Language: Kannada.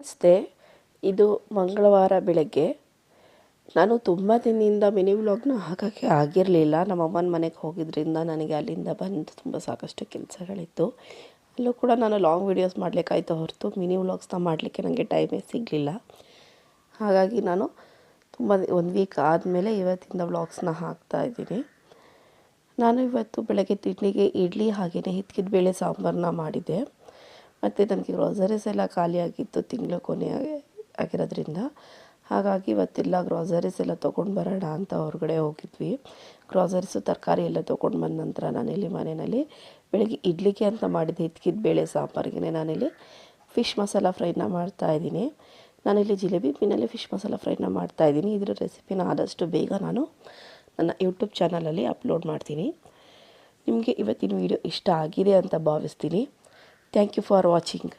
ನಮಸ್ತೆ. ಇದು ಮಂಗಳವಾರ ಬೆಳಗ್ಗೆ. ನಾನು ತುಂಬ ದಿನದಿಂದ ಮಿನಿ ವ್ಲಾಗ್ನ ಹಾಕೋಕ್ಕೆ ಆಗಿರಲಿಲ್ಲ. ನಮ್ಮ ಅಮ್ಮನ ಮನೆಗೆ ಹೋಗಿದ್ದರಿಂದ ನನಗೆ ಅಲ್ಲಿಂದ ಬಂದು ತುಂಬ ಸಾಕಷ್ಟು ಕೆಲಸಗಳಿತ್ತು. ಅಲ್ಲೂ ಕೂಡ ನಾನು ಲಾಂಗ್ ವೀಡಿಯೋಸ್ ಮಾಡಲಿಕ್ಕಾಯ್ತು ಹೊರತು ಮಿನಿ ವ್ಲಾಗ್ಸ್ನ ಮಾಡಲಿಕ್ಕೆ ನನಗೆ ಟೈಮೇ ಸಿಗಲಿಲ್ಲ. ಹಾಗಾಗಿ ನಾನು ಒಂದು ವೀಕ್ ಆದಮೇಲೆ ಇವತ್ತಿಂದ ವ್ಲಾಗ್ಸ್ನ ಹಾಕ್ತಾಯಿದ್ದೀನಿ. ನಾನು ಇವತ್ತು ಬೆಳಗ್ಗೆ ತಿಂಡಿಗೆ ಇಡ್ಲಿ ಹಾಗೆಯೇ ಹಿಚ್ಕಿದ ಬೇಳೆ ಸಾಂಬಾರನ್ನ ಮಾಡಿದ್ದೆ. ಮತ್ತು ನನಗೆ ಗ್ರಾಸರೀಸ್ ಎಲ್ಲ ಖಾಲಿಯಾಗಿತ್ತು, ತಿಂಗಳು ಕೊನೆ ಆಗಿರೋದ್ರಿಂದ. ಹಾಗಾಗಿ ಇವತ್ತೆಲ್ಲ ಗ್ರಾಸರೀಸ್ ಎಲ್ಲ ತೊಗೊಂಡು ಬರೋಣ ಅಂತ ಹೊರಗಡೆ ಹೋಗಿದ್ವಿ. ಗ್ರಾಸರೀಸು ತರಕಾರಿ ಎಲ್ಲ ತೊಗೊಂಡು ಬಂದ ನಂತರ ನಾನಿಲ್ಲಿ ಮನೆಯಲ್ಲಿ ಬೆಳಗ್ಗೆ ಇಡ್ಲಿಗೆ ಅಂತ ಮಾಡಿದ್ದೆ ಹಿಚ್ಕಿದ ಬೇಳೆ ಸಾಂಬಾರಿಗೆ ನಾನಿಲ್ಲಿ ಫಿಶ್ ಮಸಾಲ ಫ್ರೈನ ಮಾಡ್ತಾಯಿದ್ದೀನಿ. ನಾನಿಲ್ಲಿ ಜಿಲೇಬಿ ಮೀನಲ್ಲಿ ಫಿಶ್ ಮಸಾಲ ಫ್ರೈನ ಮಾಡ್ತಾಯಿದ್ದೀನಿ. ಇದರ ರೆಸಿಪಿನ ಆದಷ್ಟು ಬೇಗ ನಾನು ನನ್ನ ಯೂಟ್ಯೂಬ್ ಚಾನಲಲ್ಲಿ ಅಪ್ಲೋಡ್ ಮಾಡ್ತೀನಿ. ನಿಮಗೆ ಇವತ್ತಿನ ವಿಡಿಯೋ ಇಷ್ಟ ಆಗಿದೆ ಅಂತ ಭಾವಿಸ್ತೀನಿ. Thank you for watching.